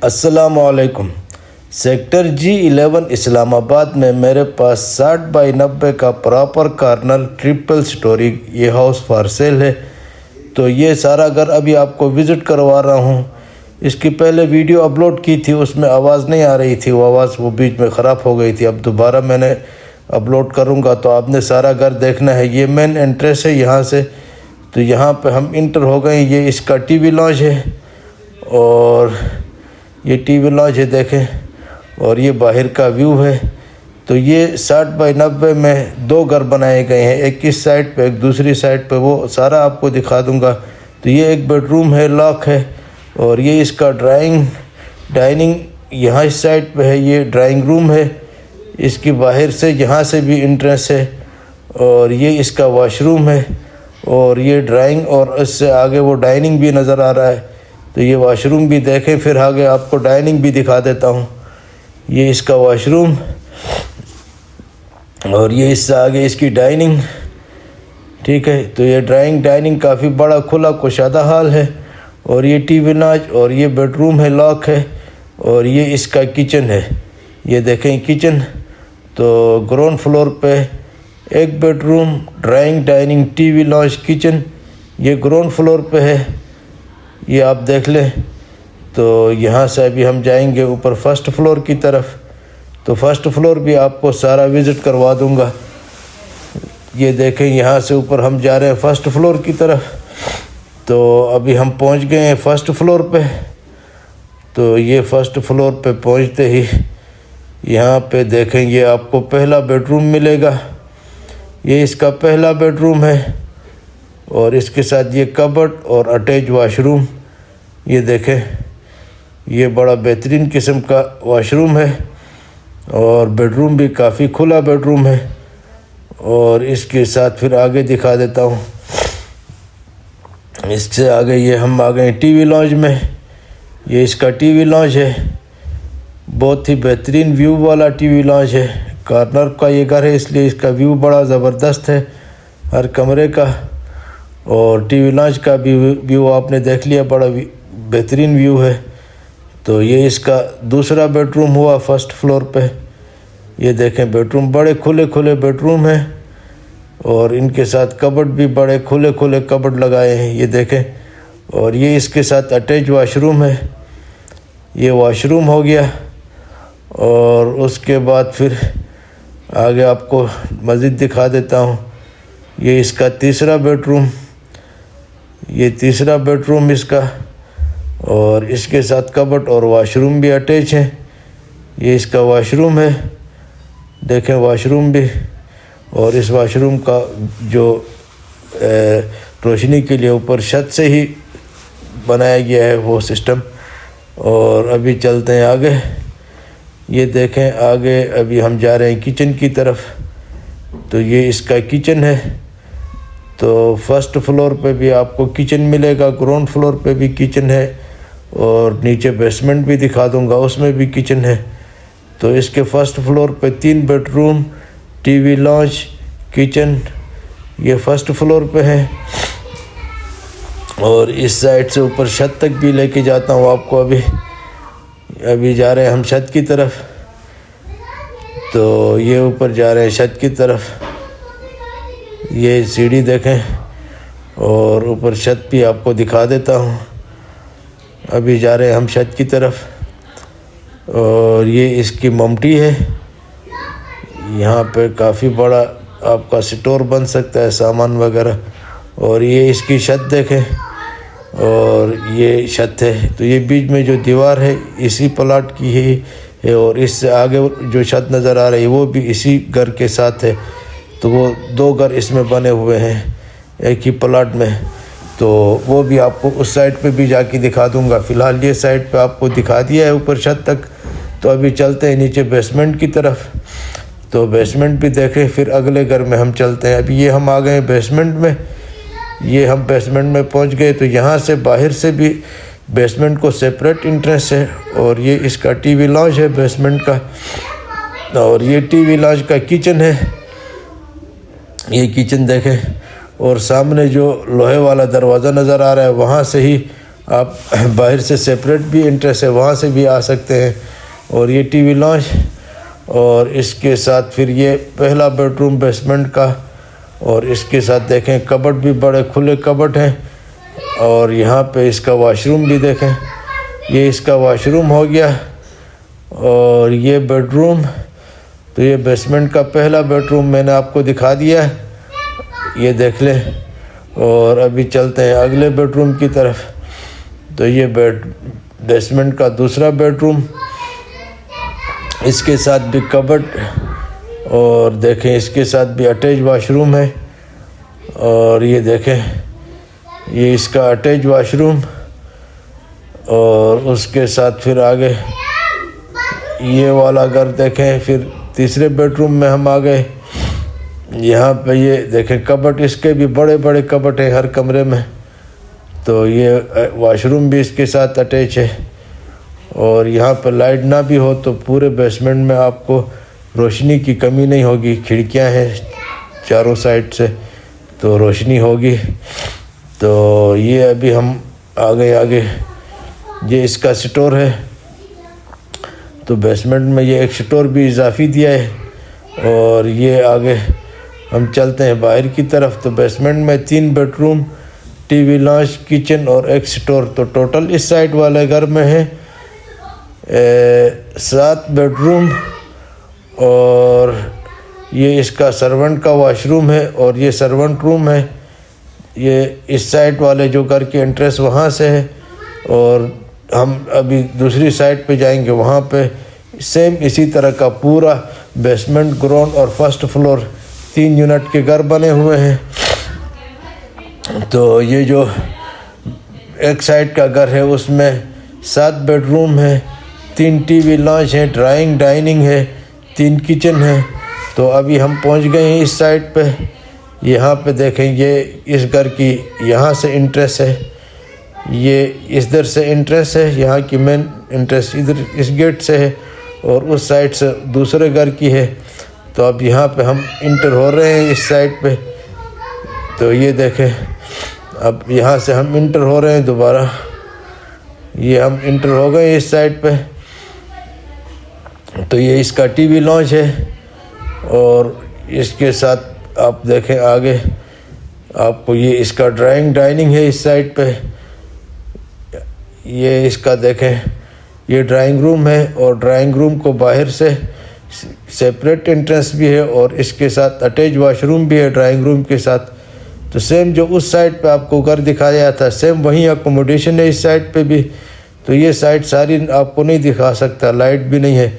अस्सलामुअलैकुम। Sector G11 Islamabad में मेरे पास 60 बाई 90 का प्रॉपर कार्नर ट्रिपल स्टोरी ये हाउस फॉर सेल है। तो ये सारा घर अभी आपको विज़िट करवा रहा हूँ। इसकी पहले वीडियो अपलोड की थी, उसमें आवाज़ नहीं आ रही थी, वो बीच में ख़राब हो गई थी। अब दोबारा मैंने अपलोड करूँगा तो आपने सारा घर देखना है। ये मेन एंट्रेंस है यहाँ से, तो यहाँ पे हम इंटर हो गए। ये इसका टीवी लॉन्च है और ये टीवी लॉन्च है देखें, और ये बाहर का व्यू है। तो ये 60 बाई 90 में दो घर बनाए गए हैं, एक इस साइड पे एक दूसरी साइड पे, वो सारा आपको दिखा दूंगा। तो ये एक बेडरूम है, लॉक है, और ये इसका डाइनिंग यहाँ इस साइड पे है। ये ड्राइंग रूम है, इसकी बाहर से यहाँ से भी इंट्रेंस है, और ये इसका वॉशरूम है, और ये ड्राइंग, और इससे आगे वो डाइनिंग भी नज़र आ रहा है। तो ये वॉशरूम भी देखें, फिर आगे आपको डाइनिंग भी दिखा देता हूँ। ये इसका वॉशरूम, और ये इससे आगे इसकी डाइनिंग, ठीक है। तो ये डाइनिंग काफ़ी बड़ा खुला कुशादा हाल है, और ये टीवी लॉन्च, और ये बेडरूम है, लॉक है, और ये इसका किचन है। ये देखें किचन। तो ग्राउंड फ्लोर पे एक bedroom, dining, TV launch, kitchen, ये ग्राउंड फ्लोर पे है। ये आप देख लें। तो यहाँ से अभी हम जाएंगे ऊपर फर्स्ट फ्लोर की तरफ। तो फर्स्ट फ्लोर भी आपको सारा विज़िट करवा दूंगा। ये देखें, यहाँ से ऊपर हम जा रहे हैं फर्स्ट फ्लोर की तरफ। तो अभी हम पहुँच गए हैं फर्स्ट फ्लोर पे। तो ये फर्स्ट फ्लोर पे पहुँचते ही यहाँ पे देखेंगे आपको पहला बेडरूम मिलेगा। ये इसका पहला बेडरूम है, और इसके साथ ये कबर्ड और अटैच वॉशरूम। ये देखें, ये बड़ा बेहतरीन किस्म का वॉशरूम है, और बेडरूम भी काफ़ी खुला बेडरूम है। और इसके साथ फिर आगे दिखा देता हूँ। इससे आगे ये हम आ गए टीवी लॉन्च में। ये इसका टीवी लॉन्च है, बहुत ही बेहतरीन व्यू वाला टीवी लॉन्च है। कॉर्नर का ये घर है, इसलिए इसका व्यू बड़ा ज़बरदस्त है हर कमरे का। और टीवी लॉन्च का भी व्यू आपने देख लिया, बड़ा बेहतरीन व्यू है। तो ये इसका दूसरा बेडरूम हुआ फर्स्ट फ्लोर पे। ये देखें बेडरूम, बड़े खुले बेडरूम हैं, और इनके साथ कबर्ड भी बड़े खुले कबर्ड लगाए हैं। ये देखें, और ये इसके साथ अटैच वॉशरूम है। ये वॉशरूम हो गया, और उसके बाद फिर आगे आपको मज़ीद दिखा देता हूँ। ये इसका तीसरा बेडरूम, ये तीसरा बेडरूम इसका, और इसके साथ कबर्ड और वॉशरूम भी अटैच है। ये इसका वॉशरूम है, देखें वॉशरूम भी। और इस वॉशरूम का जो रोशनी के लिए ऊपर छत से ही बनाया गया है वो सिस्टम। और अभी चलते हैं आगे। ये देखें आगे अभी हम जा रहे हैं किचन की तरफ। तो ये इसका किचन है। तो फर्स्ट फ्लोर पे भी आपको किचन मिलेगा, ग्राउंड फ्लोर पे भी किचन है, और नीचे बेसमेंट भी दिखा दूंगा, उसमें भी किचन है। तो इसके फर्स्ट फ्लोर पे 3 बेडरूम, टीवी लॉन्च, किचन, ये फर्स्ट फ्लोर पे है। और इस साइड से ऊपर छत तक भी लेके जाता हूँ आपको। अभी जा रहे हैं हम छत की तरफ। तो ये ऊपर जा रहे हैं छत की तरफ। ये सीढ़ी देखें, और ऊपर छत भी आपको दिखा देता हूँ। अभी जा रहे हैं हम छत की तरफ। और ये इसकी ममटी है। यहाँ पे काफ़ी बड़ा आपका स्टोर बन सकता है, सामान वगैरह। और ये इसकी छत देखें, और ये छत है। तो ये बीच में जो दीवार है इसी प्लाट की ही है, और इससे आगे जो छत नज़र आ रही है वो भी इसी घर के साथ है। तो वो 2 घर इसमें बने हुए हैं एक ही प्लाट में। तो वो भी आपको उस साइड पे भी जाके दिखा दूंगा। फ़िलहाल ये साइड पे आपको दिखा दिया है ऊपर छत तक। तो अभी चलते हैं नीचे बेसमेंट की तरफ। तो बेसमेंट भी देखें, फिर अगले घर में हम चलते हैं। अभी ये हम आ गए बेसमेंट में। ये हम बेसमेंट में पहुंच गए। तो यहाँ से बाहर से भी बेसमेंट को सेपरेट इंट्रेंस है, और ये इसका टीवी लॉन्च है बेसमेंट का, और ये टीवी लॉन्च का किचन है। ये किचन देखें, और सामने जो लोहे वाला दरवाज़ा नज़र आ रहा है वहाँ से ही आप बाहर से सेपरेट भी इंटरेस्ट है वहाँ से भी आ सकते हैं। और ये टीवी लॉन्च, और इसके साथ फिर ये पहला बेडरूम बेसमेंट का, और इसके साथ देखें कबर्ड भी बड़े खुले कबर्ड हैं। और यहाँ पे इसका वॉशरूम भी देखें, ये इसका वॉशरूम हो गया। और ये बेडरूम, तो ये बेसमेंट का पहला बेडरूम मैंने आपको दिखा दिया, ये देख लें। और अभी चलते हैं अगले बेडरूम की तरफ। तो ये बेसमेंट का दूसरा बेडरूम, इसके साथ भी कबर्ड, और देखें इसके साथ भी अटैच वॉशरूम है। और ये देखें ये इसका अटैच वॉशरूम। और उसके साथ फिर आगे ये वाला घर देखें, फिर तीसरे बेडरूम में हम आ गए। यहाँ पे ये देखें कबर्ड, इसके भी बड़े बड़े कबर्ड है हर कमरे में। तो ये वॉशरूम भी इसके साथ अटैच है। और यहाँ पर लाइट ना भी हो तो पूरे बेसमेंट में आपको रोशनी की कमी नहीं होगी, खिड़कियाँ हैं चारों साइड से तो रोशनी होगी। तो ये अभी हम आगे ये इसका स्टोर है। तो बेसमेंट में ये एक स्टोर भी इजाफी दिया है। और ये आगे हम चलते हैं बाहर की तरफ। तो बेसमेंट में 3 बेडरूम, टीवी लॉन्च, किचन और एक स्टोर। तो टोटल इस साइड वाले घर में है 7 बेडरूम। और ये इसका सर्वेंट का वॉशरूम है, और ये सर्वेंट रूम है। ये इस साइड वाले जो घर की एंट्रेंस वहाँ से है। और हम अभी दूसरी साइड पे जाएंगे, वहाँ पे सेम इसी तरह का पूरा बेसमेंट, ग्राउंड और फर्स्ट फ्लोर 3 यूनिट के घर बने हुए हैं। तो ये जो एक साइड का घर है उसमें 7 बेडरूम है, 3 टीवी लॉन्च है, ड्राइंग डाइनिंग है, 3 किचन है। तो अभी हम पहुंच गए हैं इस साइड पे। यहाँ पे देखें ये इस घर की यहाँ से इंट्रेस है, ये इधर से इंट्रेस है, यहाँ की मेन इंट्रेस इधर इस गेट से है, और उस साइड से दूसरे घर की है। तो अब यहाँ पे हम इंटर हो रहे हैं इस साइड पे। तो ये देखें अब यहाँ से हम इंटर हो रहे हैं दोबारा, ये हम इंटर हो गए इस साइड पे। तो ये इसका टीवी लॉन्च है। और इसके साथ आप देखें आगे आपको ये इसका ड्राइंग डाइनिंग है इस साइड पे। ये इसका देखें ये ड्राइंग रूम है, और ड्राइंग रूम को बाहर से सेपरेट एंट्रेंस भी है, और इसके साथ अटैच वॉशरूम भी है ड्राइंग रूम के साथ। तो सेम जो उस साइड पे आपको घर दिखाया था सेम वहीं अकोमोडेशन है इस साइड पे भी। तो ये साइड सारी आपको नहीं दिखा सकता, लाइट भी नहीं है,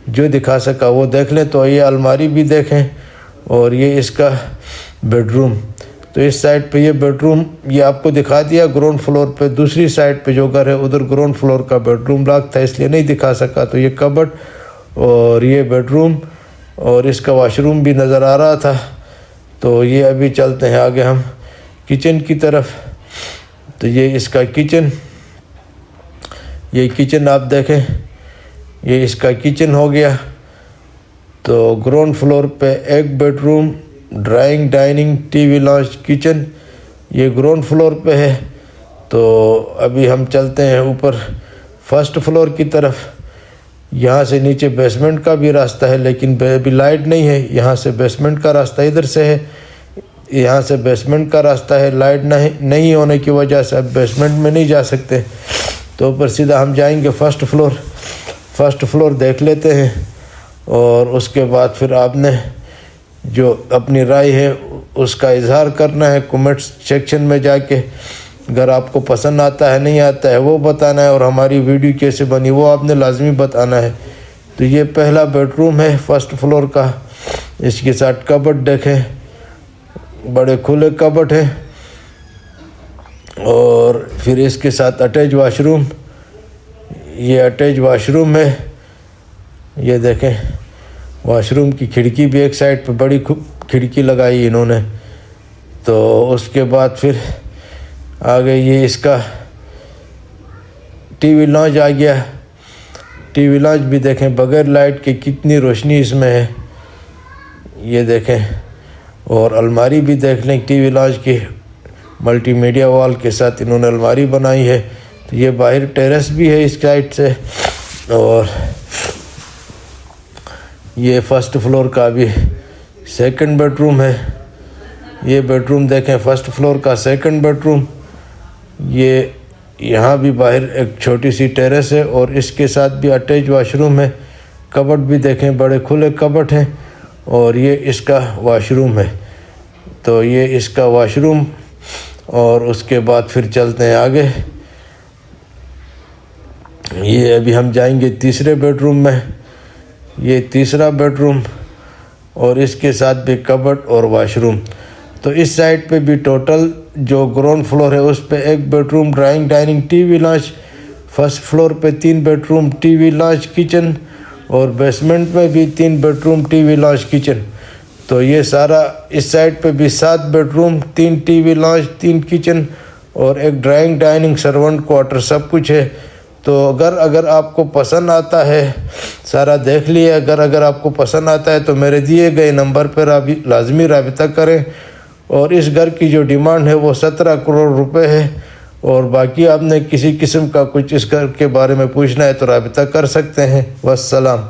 जो दिखा सका वो देख लें। तो ये अलमारी भी देखें, और ये इसका बेडरूम। तो इस साइड पे ये बेडरूम ये आपको दिखा दिया ग्राउंड फ्लोर पे। दूसरी साइड पे जो घर है उधर ग्राउंड फ्लोर का बेडरूम लॉक था इसलिए नहीं दिखा सका। तो ये कबर्ड और ये बेडरूम और इसका वॉशरूम भी नज़र आ रहा था। तो ये अभी चलते हैं आगे हम किचन की तरफ। तो ये इसका किचन, ये किचन आप देखें, ये इसका किचन हो गया। तो ग्राउंड फ्लोर पे एक bedroom, drawing dining, TV launch, kitchen, ये ग्राउंड फ्लोर पे है। तो अभी हम चलते हैं ऊपर फर्स्ट फ्लोर की तरफ। यहाँ से नीचे बेसमेंट का भी रास्ता है, लेकिन अभी लाइट नहीं है। यहाँ से बेसमेंट का रास्ता इधर से है, यहाँ से बेसमेंट का रास्ता है। लाइट नहीं होने की वजह से अब बेसमेंट में नहीं जा सकते। तो ऊपर सीधा हम जाएंगे फर्स्ट फ्लोर। फर्स्ट फ्लोर देख लेते हैं, और उसके बाद फिर आपने जो अपनी राय है उसका इजहार करना है कमेंट सेक्शन में जाके। अगर आपको पसंद आता है नहीं आता है वो बताना है, और हमारी वीडियो कैसे बनी वो आपने लाजमी बताना है। तो ये पहला बेडरूम है फर्स्ट फ्लोर का। इसके साथ कबर्ड देखें, बड़े खुले कबर्ड है, और फिर इसके साथ अटैच वाशरूम, ये अटैच वाशरूम है। ये देखें वाशरूम की खिड़की भी एक साइड पे बड़ी खिड़की लगाई इन्होंने। तो उसके बाद फिर आगे ये इसका टीवी लॉन्च आ गया। टीवी लॉन्च भी देखें बगैर लाइट के कितनी रोशनी इसमें है, ये देखें। और अलमारी भी देख लें टीवी लॉन्च की, मल्टीमीडिया वॉल के साथ इन्होंने अलमारी बनाई है। तो ये बाहर टेरेस भी है इस साइड से, और ये फर्स्ट फ्लोर का भी सेकंड बेडरूम है। ये बेडरूम देखें, फर्स्ट फ्लोर का सेकंड बेडरूम। ये यहाँ भी बाहर एक छोटी सी टेरेस है और इसके साथ भी अटैच वाशरूम है। कबर्ड भी देखें, बड़े खुले कबर्ड हैं, और ये इसका वाशरूम है। तो ये इसका वाशरूम, और उसके बाद फिर चलते हैं आगे। ये अभी हम जाएंगे तीसरे बेडरूम में। ये तीसरा बेडरूम और इसके साथ भी कबर्ड और वाशरूम। तो इस साइड पे भी टोटल जो ग्राउंड फ्लोर है उस पे एक bedroom, drawing, dining, TV launch. First floor पे 3 बेडरूम, टीवी लॉन्च, किचन, और बेसमेंट में भी 3 बेडरूम, टीवी लॉन्च, किचन। तो ये सारा इस साइड पे भी 7 बेडरूम, 3 टीवी लॉन्च, 3 किचन और एक ड्राइंग, डाइनिंग, सर्वेंट क्वार्टर, सब कुछ है। तो अगर आपको पसंद आता है, सारा देख लिया, अगर आपको पसंद आता है तो मेरे दिए गए नंबर पर लाजमी राबिता करें। और इस घर की जो डिमांड है वो 17 करोड़ रुपए है। और बाकी आपने किसी किस्म का कुछ इस घर के बारे में पूछना है तो राबिता कर सकते हैं। वस्सलाम।